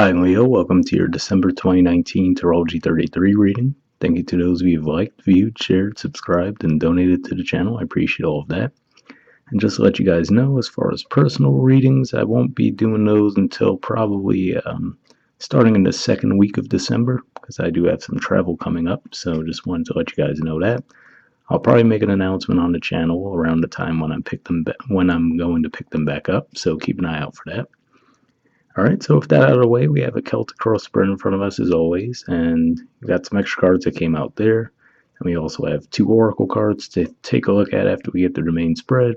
Hi Leo, welcome to your December 2019 Astrology 33 reading. Thank you to those of you who've liked, viewed, shared, subscribed, and donated to the channel. I appreciate all of that. And just to let you guys know, as far as personal readings, I won't be doing those until probably starting in the second week of December, because I do have some travel coming up. So just wanted to let you guys know that. I'll probably make an announcement on the channel around the time when I'm going to pick them back up. So keep an eye out for that. Alright, so with that out of the way, we have a Celtic cross spread in front of us as always, and we've got some extra cards that came out there. And we also have two Oracle cards to take a look at after we get through the main spread,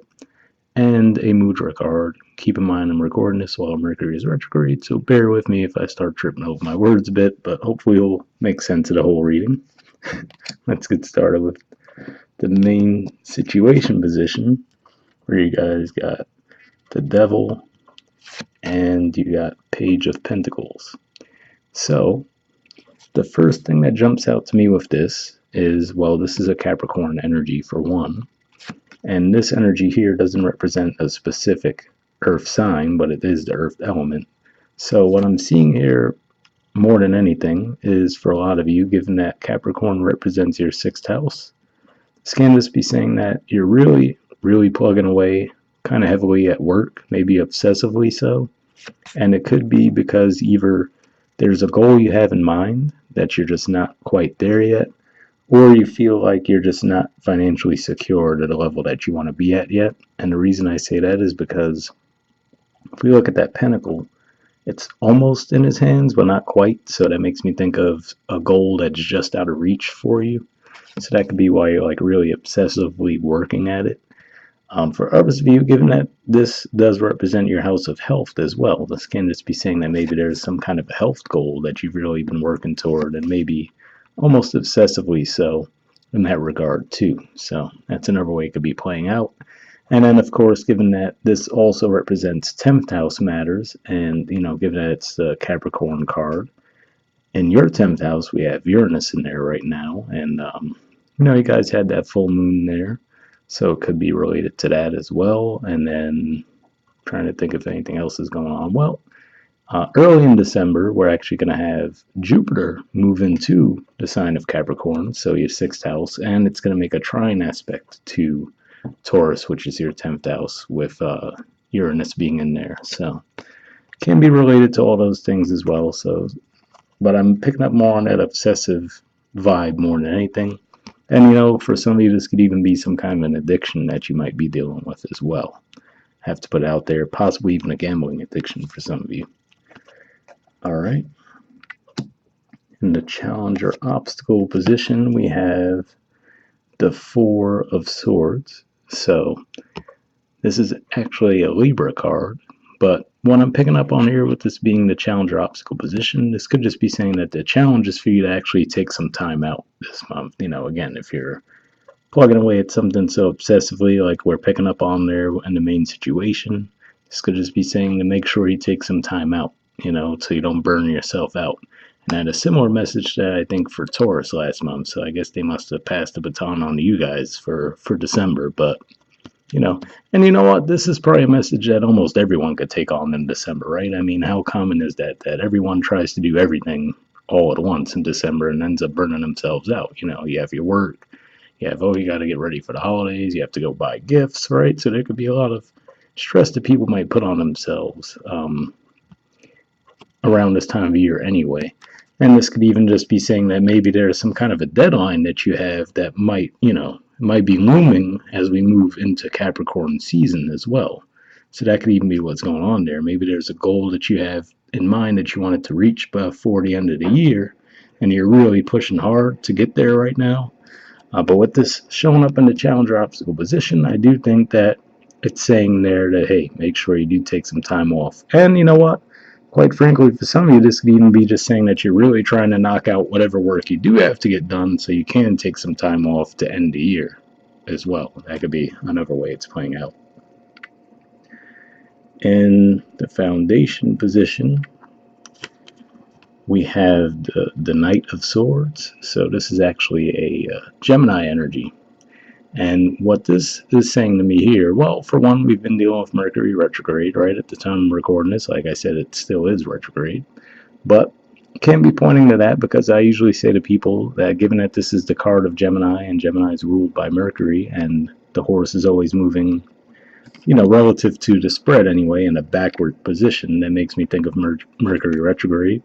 and a Mudra card. Keep in mind I'm recording this while Mercury is retrograde, so bear with me if I start tripping over my words a bit, but hopefully it'll make sense of the whole reading. Let's get started with the main situation position, where you guys got the Devil, and you got Page of Pentacles. So the first thing that jumps out to me with this is, well, this is a Capricorn energy for one, and this energy here doesn't represent a specific earth sign, but it is the earth element. So what I'm seeing here more than anything is, for a lot of you, given that Capricorn represents your sixth house, this can just be saying that you're really plugging away kind of heavily at work, maybe obsessively so. And it could be because either there's a goal you have in mind that you're just not quite there yet, or you feel like you're just not financially secured at a level that you want to be at yet. And the reason I say that is because if we look at that pentacle, it's almost in his hands, but not quite. So that makes me think of a goal that's just out of reach for you. So that could be why you're like really obsessively working at it. For others of you, given that this does represent your house of health as well, this can just be saying that maybe there's some kind of a health goal that you've really been working toward, and maybe almost obsessively so in that regard too. So that's another way it could be playing out. And then, of course, given that this also represents 10th house matters, and, given that it's the Capricorn card, in your 10th house, we have Uranus in there right now, and, you guys had that full moon there. So it could be related to that as well. And then trying to think if anything else is going on. Well, early in December, we're actually going to have Jupiter move into the sign of Capricorn, so your sixth house, and it's going to make a trine aspect to Taurus, which is your 10th house, with Uranus being in there. So it can be related to all those things as well. So, but I'm picking up more on that obsessive vibe more than anything. And, for some of you, this could even be some kind of an addiction that you might be dealing with as well. Have to put it out there, possibly even a gambling addiction for some of you. All right. In the challenger obstacle position, we have the Four of Swords. So this is actually a Libra card, but what I'm picking up on here with this being the challenger obstacle position, this could just be saying that the challenge is for you to actually take some time out this month. Again, if you're plugging away at something so obsessively like we're picking up on there in the main situation, this could just be saying to make sure you take some time out, so you don't burn yourself out. And I had a similar message that I think for Taurus last month, so I guess they must have passed the baton on to you guys for December, but and you know what? This is probably a message that almost everyone could take on in December, right? I mean, how common is that everyone tries to do everything all at once in December and ends up burning themselves out? You have your work, you got to get ready for the holidays, you have to go buy gifts, right? So there could be a lot of stress that people might put on themselves around this time of year anyway. And this could even just be saying that maybe there's some kind of a deadline that you have that might be looming as we move into Capricorn season as well. So that could even be what's going on there. Maybe there's a goal that you have in mind that you wanted to reach before the end of the year, and you're really pushing hard to get there right now. But with this showing up in the challenger obstacle position, I do think that it's saying there that, hey, make sure you do take some time off. And you know what? Quite frankly, for some of you, this could even be just saying that you're really trying to knock out whatever work you do have to get done so you can take some time off to end the year as well. That could be another way it's playing out. In the foundation position, we have the Knight of Swords. So this is actually a Gemini energy. And what this is saying to me here, well, for one, we've been dealing with Mercury retrograde, right? At the time I'm recording this, like I said, it still is retrograde. But can be pointing to that, because I usually say to people that given that this is the card of Gemini, and Gemini is ruled by Mercury, and the horse is always moving, relative to the spread anyway, in a backward position, that makes me think of Mercury retrograde.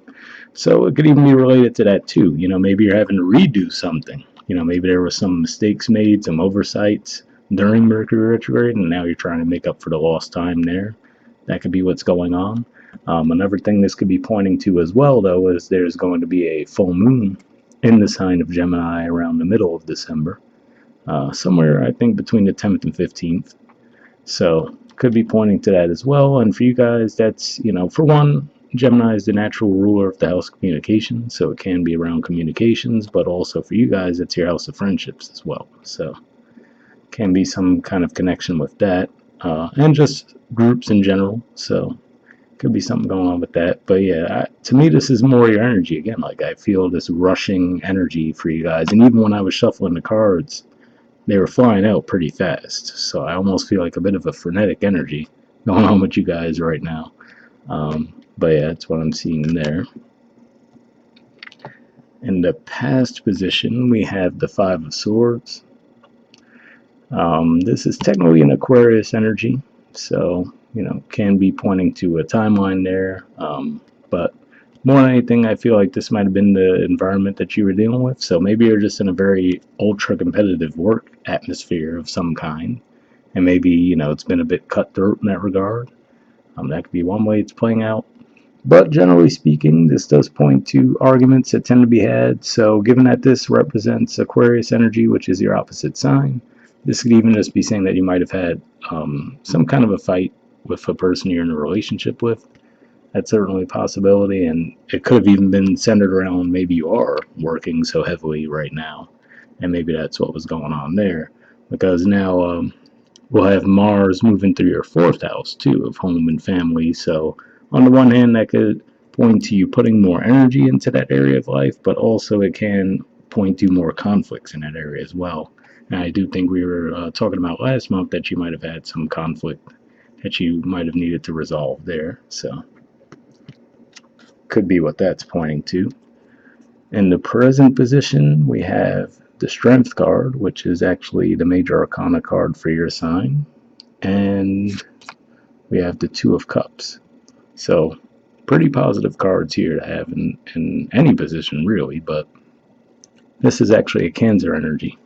So it could even be related to that too. Maybe you're having to redo something. Maybe there were some mistakes made, some oversights during Mercury retrograde, and now you're trying to make up for the lost time there. That could be what's going on. Another thing this could be pointing to as well, though, is there's going to be a full moon in the sign of Gemini around the middle of December, somewhere I think between the 10th and 15th. So could be pointing to that as well. And for you guys, that's, for one, Gemini is the natural ruler of the house of communication, so it can be around communications, but also for you guys, it's your house of friendships as well. So can be some kind of connection with that, and just groups in general. So could be something going on with that. But yeah, to me, this is more your energy again. Like, I feel this rushing energy for you guys. And even when I was shuffling the cards, they were flying out pretty fast. So I almost feel like a bit of a frenetic energy going on with you guys right now. But yeah, that's what I'm seeing there. In the past position, we have the Five of Swords. This is technically an Aquarius energy, so can be pointing to a timeline there. But more than anything, I feel like this might have been the environment that you were dealing with. So maybe you're just in a very ultra competitive work atmosphere of some kind, and maybe it's been a bit cutthroat in that regard. That could be one way it's playing out. But generally speaking, this does point to arguments that tend to be had. So given that this represents Aquarius energy, which is your opposite sign, this could even just be saying that you might have had some kind of a fight with a person you're in a relationship with. That's certainly a possibility, and it could have even been centered around maybe you are working so heavily right now, and maybe that's what was going on there. Because now we'll have Mars moving through your fourth house too, of home and family. So on the one hand, that could point to you putting more energy into that area of life, but also it can point to more conflicts in that area as well. And I do think we were talking about last month that you might have had some conflict that you might have needed to resolve there. So could be what that's pointing to. In the present position, we have the Strength card, which is actually the major arcana card for your sign. And we have the Two of Cups. So pretty positive cards here to have in any position, really, but this is actually a Cancer energy.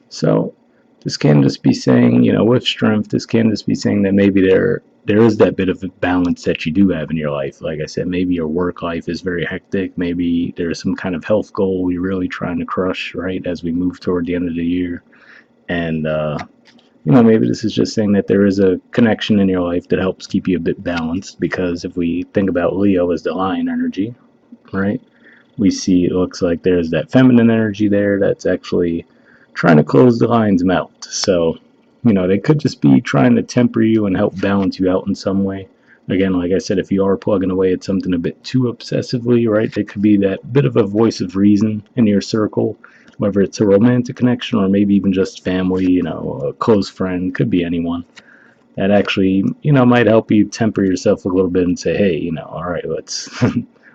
So this can just be saying, with Strength, this can just be saying that maybe there is that bit of a balance that you do have in your life. Like I said, maybe your work life is very hectic. Maybe there's some kind of health goal you're really trying to crush, right, as we move toward the end of the year. And, maybe this is just saying that there is a connection in your life that helps keep you a bit balanced, because if we think about Leo as the lion energy, right, we see it looks like there's that feminine energy there that's actually trying to close the lion's mouth. So, they could just be trying to temper you and help balance you out in some way. Again, like I said, if you are plugging away at something a bit too obsessively, right, there could be that bit of a voice of reason in your circle, whether it's a romantic connection or maybe even just family, a close friend, could be anyone. That actually, might help you temper yourself a little bit and say, hey, all right, let's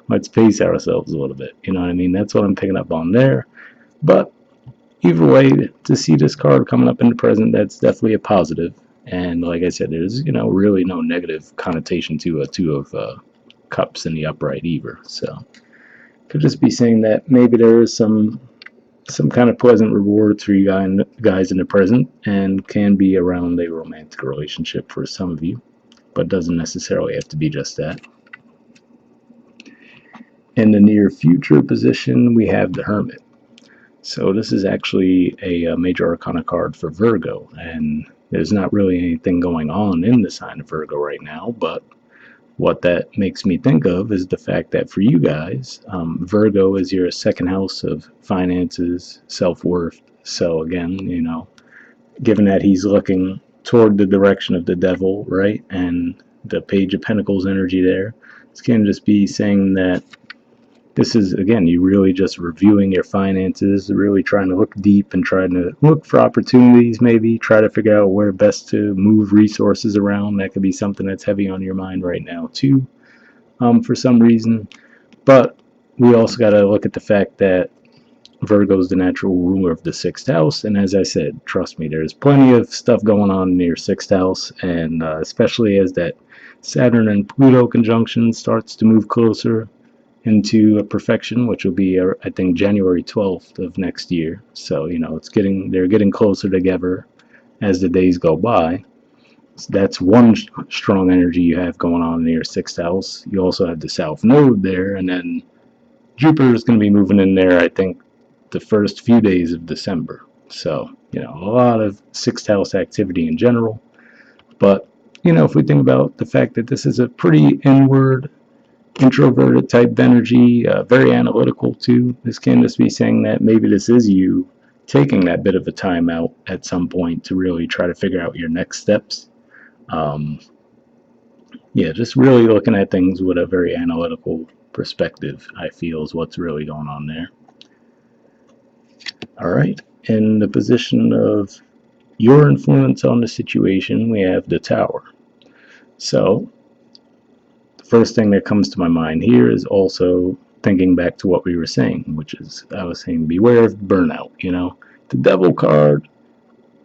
let's pace ourselves a little bit. You know what I mean? That's what I'm picking up on there. But either way, to see this card coming up in the present, that's definitely a positive. And like I said, there's really no negative connotation to a Two of Cups in the upright either. So could just be saying that maybe there is some kind of pleasant rewards for you guys in the present, and can be around a romantic relationship for some of you, but doesn't necessarily have to be just that. In the near future position, we have the Hermit. So this is actually a major arcana card for Virgo, and there's not really anything going on in the sign of Virgo right now, but what that makes me think of is the fact that for you guys, Virgo is your second house of finances, self-worth. So again, given that he's looking toward the direction of the devil, right, and the Page of Pentacles energy there, this can just be saying that this is, again, you really just reviewing your finances, really trying to look deep and trying to look for opportunities, maybe try to figure out where best to move resources around. That could be something that's heavy on your mind right now too, for some reason. But we also got to look at the fact that Virgo is the natural ruler of the sixth house, and as I said, trust me, there's plenty of stuff going on in your sixth house, and especially as that Saturn and Pluto conjunction starts to move closer into a perfection, which will be I think January 12th of next year. So they're getting closer together as the days go by. So that's one strong energy you have going on in your sixth house. You also have the South Node there, and then Jupiter is going to be moving in there, I think, the first few days of December. So, a lot of sixth house activity in general. But, if we think about the fact that this is a pretty inward, introverted type of energy, very analytical too, this can just be saying that maybe this is you taking that bit of a time out at some point to really try to figure out your next steps. Um, just really looking at things with a very analytical perspective, I feel, is what's really going on there. All right. In the position of your influence on the situation, we have the Tower. So, the first thing that comes to my mind here is also thinking back to what we were saying, which is, I was saying, beware of burnout. The Devil card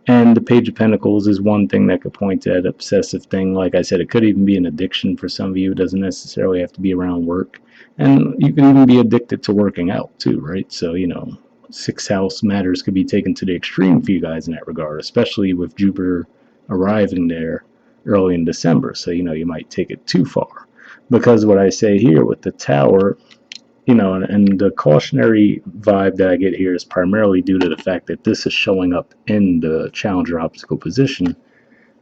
and the Page of Pentacles is one thing that could point to that obsessive thing. Like I said, it could even be an addiction for some of you. It doesn't necessarily have to be around work. And you can even be addicted to working out too, right? So, sixth house matters could be taken to the extreme for you guys in that regard, especially with Jupiter arriving there early in December. So, you might take it too far. Because what I say here with the Tower, and the cautionary vibe that I get here is primarily due to the fact that this is showing up in the challenger obstacle position.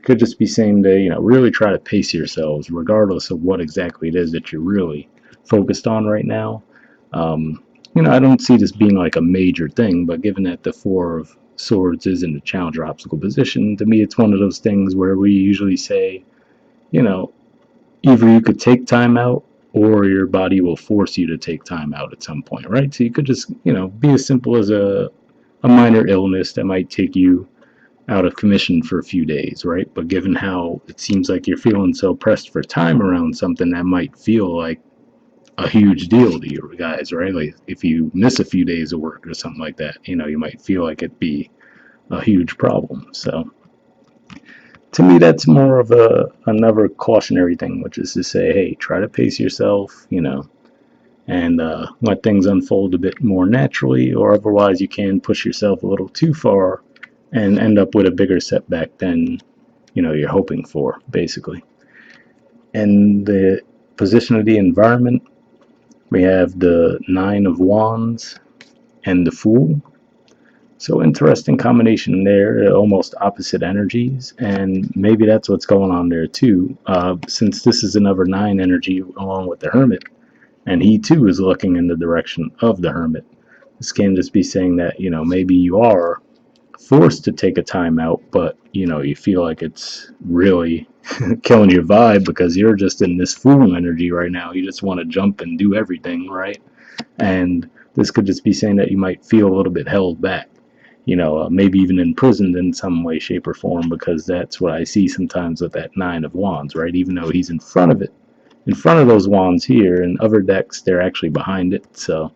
Could just be saying to, really try to pace yourselves, regardless of what exactly it is that you're really focused on right now. I don't see this being like a major thing, but given that the Four of Swords is in the challenger obstacle position, to me it's one of those things where we usually say, either you could take time out or your body will force you to take time out at some point, right? So you could just, be as simple as a minor illness that might take you out of commission for a few days, right? But given how it seems like you're feeling so pressed for time around something that might feel like a huge deal to you guys, right? Like if you miss a few days of work or something like that, you might feel like it'd be a huge problem. So to me, that's more of another cautionary thing, which is to say, hey, try to pace yourself, and let things unfold a bit more naturally, or otherwise you can push yourself a little too far and end up with a bigger setback than you're hoping for, basically. And the position of the environment, we have the Nine of Wands and the Fool. So interesting combination there, almost opposite energies, and maybe that's what's going on there too. Since this is another 9 energy along with the Hermit, and he too is looking in the direction of the Hermit. This can just be saying that maybe you are forced to take a time out, but you feel like it's really killing your vibe because you're just in this Fool energy right now. You just want to jump and do everything, right? And this could just be saying that you might feel a little bit held back. Maybe even imprisoned in some way, shape, or form, because that's what I see sometimes with that Nine of Wands, right? Even though he's in front of it, in front of those wands here, and other decks, they're actually behind it. So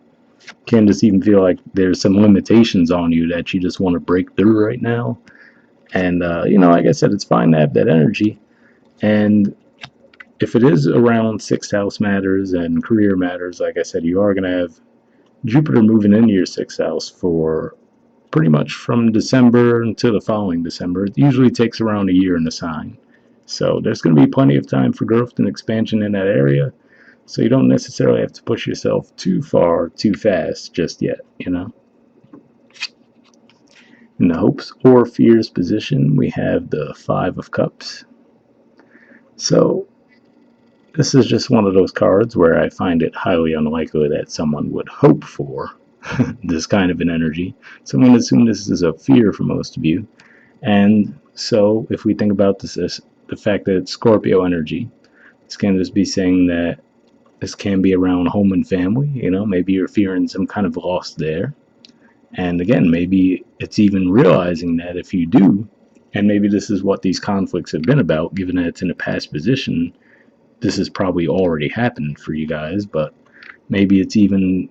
can just even feel like there's some limitations on you that you just want to break through right now. And, like I said, it's fine to have that energy. And if it is around sixth house matters and career matters, like I said, you are going to have Jupiter moving into your sixth house for pretty much from December until the following December. It usually takes around a year in the sign. So there's going to be plenty of time for growth and expansion in that area. So you don't necessarily have to push yourself too far, too fast just yet, In the hopes or fears position, we have the Five of Cups. So this is just one of those cards where I find it highly unlikely that someone would hope for this kind of an energy. So I'm going to assume this is a fear for most of you. And so if we think about this as the fact that it's Scorpio energy, this can just be saying that this can be around home and family. Maybe you're fearing some kind of loss there. And again, maybe it's even realizing that if you do, and maybe this is what these conflicts have been about, given that it's in a past position, this has probably already happened for you guys, but maybe it's even,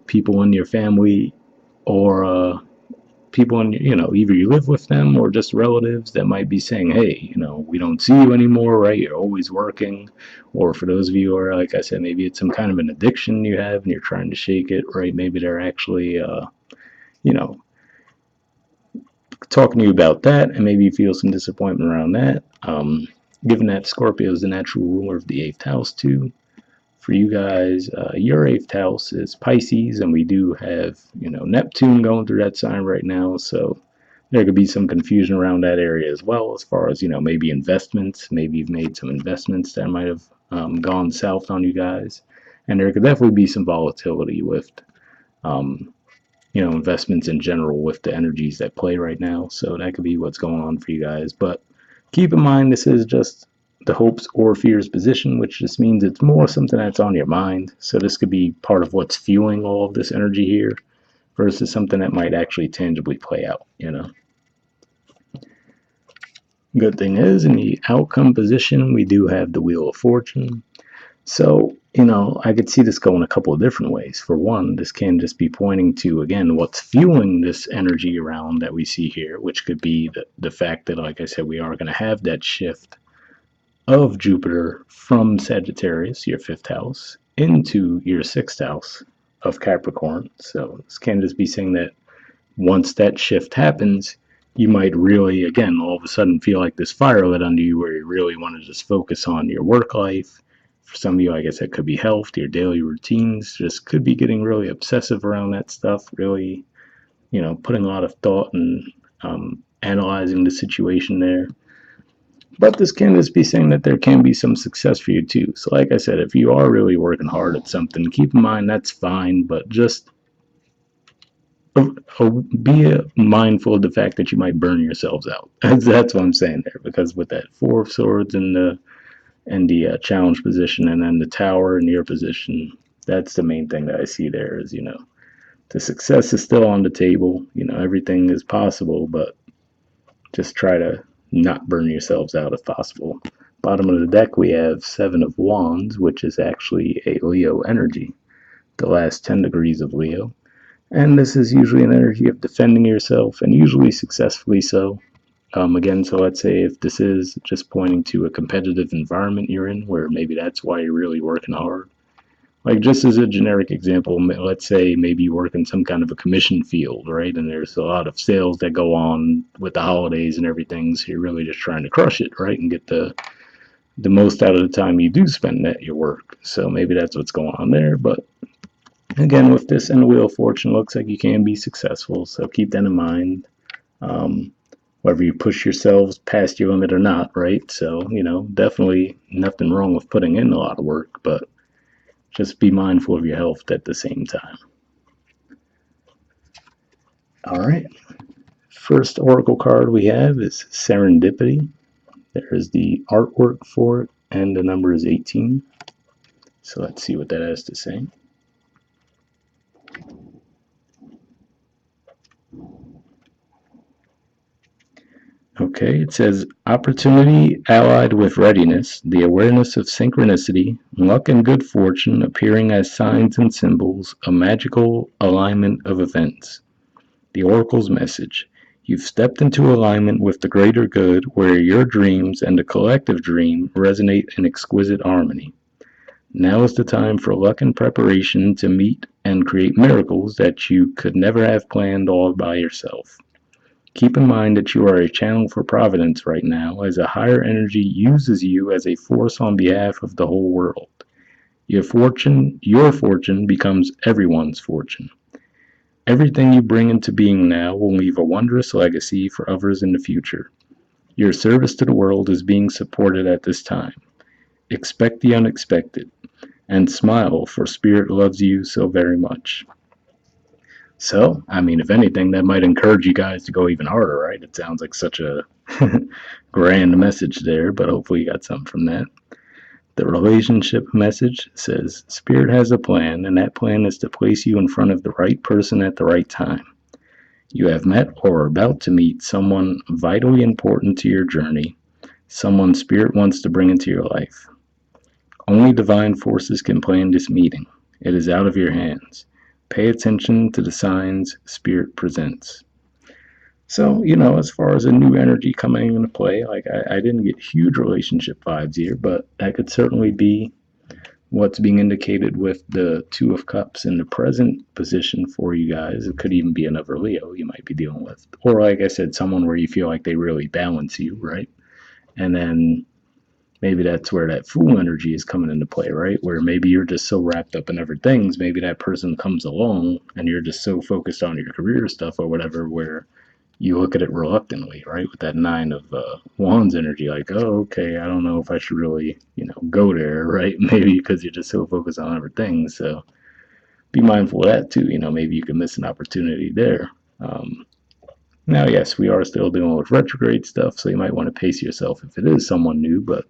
people in your family or people in, either you live with them or just relatives that might be saying, hey, we don't see you anymore, right? You're always working. Or for those of you who are, like I said, maybe it's some kind of an addiction you have and you're trying to shake it, right? Maybe they're actually, you know, talking to you about that, and maybe you feel some disappointment around that. Given that Scorpio is the natural ruler of the eighth house too, for you guys, your eighth house is Pisces, and we do have Neptune going through that sign right now, so there could be some confusion around that area as well, as far as maybe investments. Maybe you've made some investments that might have gone south on you guys, and there could definitely be some volatility with um, investments in general with the energies that play right now. So that could be what's going on for you guys. But keep in mind, this is just the hopes or fears position, which just means it's more something that's on your mind. So this could be part of what's fueling all of this energy here versus something that might actually tangibly play out. Good thing is, in the outcome position, we do have the Wheel of Fortune. So, I could see this going a couple of different ways. For one, this can just be pointing to, again, what's fueling this energy around that we see here, which could be the fact that, like I said, we are going to have that shift of Jupiter from Sagittarius, your fifth house, into your sixth house of Capricorn. So, this can just be saying that once that shift happens, you might really, again, all of a sudden feel like this fire lit under you where you really want to just focus on your work life. For some of you, I guess that could be health, your daily routines, just could be getting really obsessive around that stuff, really, putting a lot of thought and analyzing the situation there. But this can just be saying that there can be some success for you too. So, like I said, if you are really working hard at something, keep in mind that's fine, but just be mindful of the fact that you might burn yourselves out. That's what I'm saying there, because with that Four of Swords and the challenge position, and then the Tower in your position, that's the main thing that I see there. Is the success is still on the table. Everything is possible, but just try to not burn yourselves out if possible. Bottom of the deck, we have Seven of Wands, which is actually a Leo energy, the last 10 degrees of Leo. And this is usually an energy of defending yourself, and usually successfully so. Again, so let's say if this is just pointing to a competitive environment you're in, where maybe that's why you're really working hard. Like, just as a generic example, let's say maybe you work in some kind of a commission field, right? And there's a lot of sales that go on with the holidays and everything, so you're really just trying to crush it, right? And get the most out of the time you do spend at your work. So maybe that's what's going on there, but again, with this and the Wheel of Fortune, looks like you can be successful, so keep that in mind. Whether you push yourselves past your limit or not, right? So, definitely nothing wrong with putting in a lot of work, but just be mindful of your health at the same time. All right. First oracle card we have is Serendipity. There is the artwork for it, and the number is 18. So let's see what that has to say. Okay, it says opportunity allied with readiness, the awareness of synchronicity, luck and good fortune appearing as signs and symbols, a magical alignment of events. The Oracle's message. You've stepped into alignment with the greater good where your dreams and the collective dream resonate in exquisite harmony. Now is the time for luck and preparation to meet and create miracles that you could never have planned all by yourself. Keep in mind that you are a channel for providence right now, as a higher energy uses you as a force on behalf of the whole world. Your fortune becomes everyone's fortune. Everything you bring into being now will leave a wondrous legacy for others in the future. Your service to the world is being supported at this time. Expect the unexpected, and smile, for Spirit loves you so very much. So, I mean, if anything, that might encourage you guys to go even harder, right? It sounds like such a grand message there, but hopefully you got something from that. The relationship message says Spirit has a plan, and that plan is to place you in front of the right person at the right time. You have met or are about to meet someone vitally important to your journey, someone Spirit wants to bring into your life. Only divine forces can plan this meeting. It is out of your hands. Pay attention to the signs Spirit presents. So, as far as a new energy coming into play, like I didn't get huge relationship vibes here, but that could certainly be what's being indicated with the Two of Cups in the present position for you guys. It could even be another Leo you might be dealing with. Or, like I said, someone where you feel like they really balance you, right? And then maybe that's where that Fool energy is coming into play, right? Where maybe you're just so wrapped up in other things. Maybe that person comes along and you're just so focused on your career stuff or whatever, where you look at it reluctantly, right? With that Nine of Wands energy, like, oh, okay, I don't know if I should really, go there, right? Maybe because you're just so focused on other things. So be mindful of that too. Maybe you can miss an opportunity there. Now, yes, we are still dealing with retrograde stuff, so you might want to pace yourself if it is someone new, but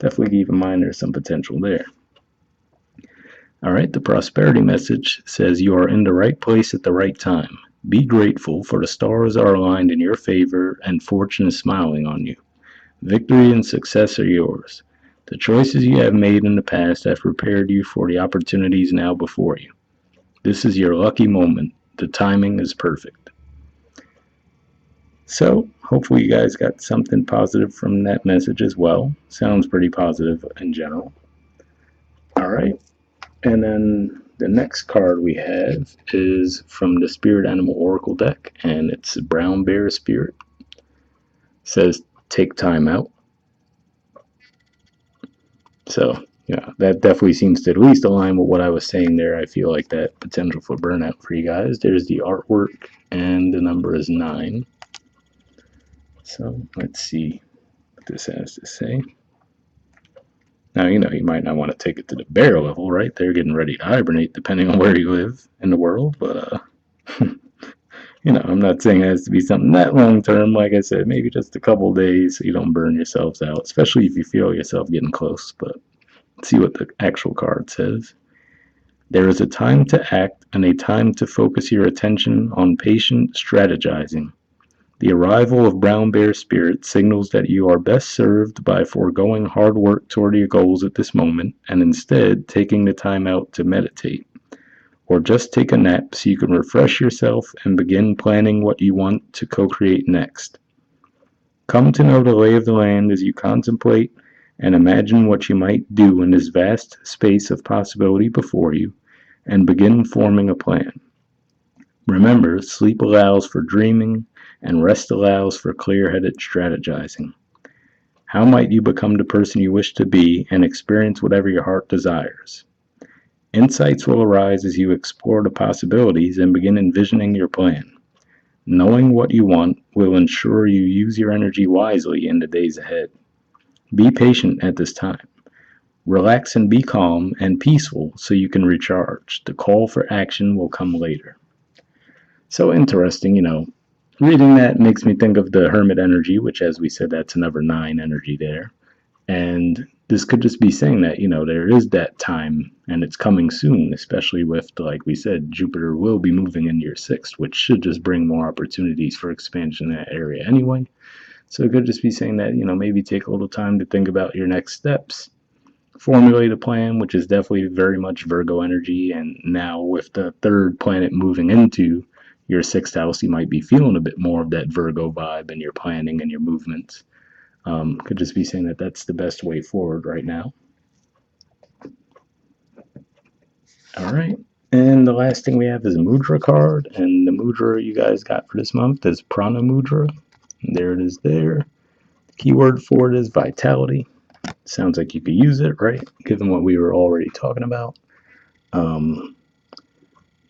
definitely keep in mind there's some potential there. All right, the prosperity message says you are in the right place at the right time. Be grateful, for the stars are aligned in your favor and fortune is smiling on you. Victory and success are yours. The choices you have made in the past have prepared you for the opportunities now before you. This is your lucky moment. The timing is perfect. So, hopefully, you guys got something positive from that message as well. Sounds pretty positive in general. All right. And then the next card we have is from the Spirit Animal Oracle deck, and it's Brown Bear Spirit. It says, take time out. So, that definitely seems to at least align with what I was saying there. I feel like that potential for burnout for you guys. There's the artwork, and the number is 9. So, let's see what this has to say. Now, you might not want to take it to the bear level, right? They're getting ready to hibernate depending on where you live in the world, but, I'm not saying it has to be something that long term. Like I said, maybe just a couple days so you don't burn yourselves out, especially if you feel yourself getting close. But let's see what the actual card says. There is a time to act and a time to focus your attention on patient strategizing. The arrival of Brown Bear Spirit signals that you are best served by foregoing hard work toward your goals at this moment and instead taking the time out to meditate. Or just take a nap so you can refresh yourself and begin planning what you want to co-create next. Come to know the lay of the land as you contemplate and imagine what you might do in this vast space of possibility before you, and begin forming a plan. Remember, sleep allows for dreaming, and rest allows for clear-headed strategizing. How might you become the person you wish to be and experience whatever your heart desires? Insights will arise as you explore the possibilities and begin envisioning your plan. Knowing what you want will ensure you use your energy wisely in the days ahead. Be patient at this time. Relax and be calm and peaceful so you can recharge. The call for action will come later. So interesting, reading that makes me think of the Hermit energy, which, as we said, that's another 9 energy there. And this could just be saying that, there is that time and it's coming soon, especially with, like we said, Jupiter will be moving into your 6th, which should just bring more opportunities for expansion in that area anyway. So it could just be saying that, maybe take a little time to think about your next steps, formulate a plan, which is definitely very much Virgo energy. And now with the 3rd planet moving into your 6th house, you might be feeling a bit more of that Virgo vibe in your planning and your movements. Could just be saying that that's the best way forward right now. All right. And the last thing we have is a Mudra card. And the Mudra you guys got for this month is Prana Mudra. And there it is there. The keyword for it is vitality. Sounds like you could use it, right? Given what we were already talking about.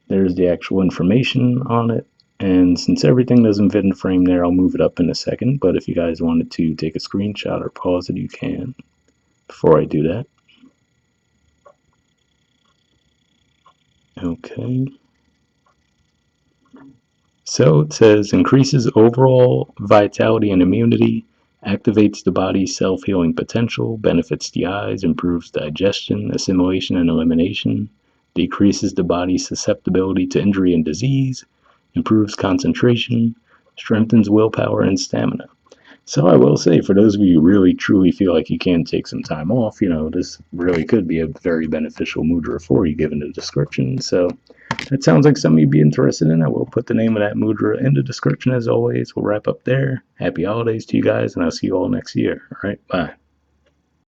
There's the actual information on it. And since everything doesn't fit in the frame there, I'll move it up in a second. But if you guys wanted to take a screenshot or pause it, you can. Before I do that. Okay. So it says increases overall vitality and immunity, activates the body's self-healing potential, benefits the eyes, improves digestion, assimilation, and elimination, decreases the body's susceptibility to injury and disease, improves concentration, strengthens willpower and stamina. So I will say, for those of you who really truly feel like you can take some time off, this really could be a very beneficial mudra for you given the description. So that sounds like something you'd be interested in. I will put the name of that mudra in the description as always. We'll wrap up there. Happy holidays to you guys, and I'll see you all next year. All right, bye.